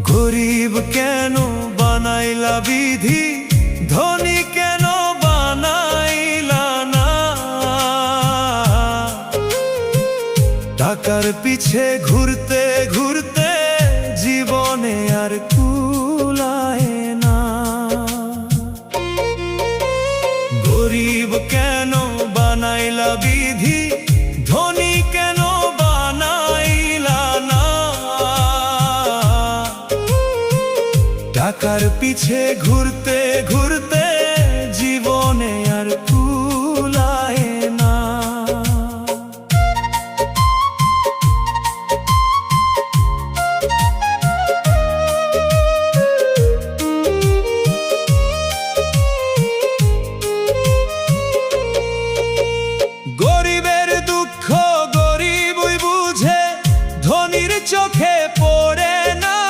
গরিব কেন বানাইলা বিধি, ধনী কেন বানাইলা না। টাকার পিছে ঘুরতে ঘুরতে জীবনে আর কুলায় না। গরিব কেন বানাইলা বিধি, ধনী কেন বানাইলা না। টাকার পিছে ঘুরতে ঘুরতে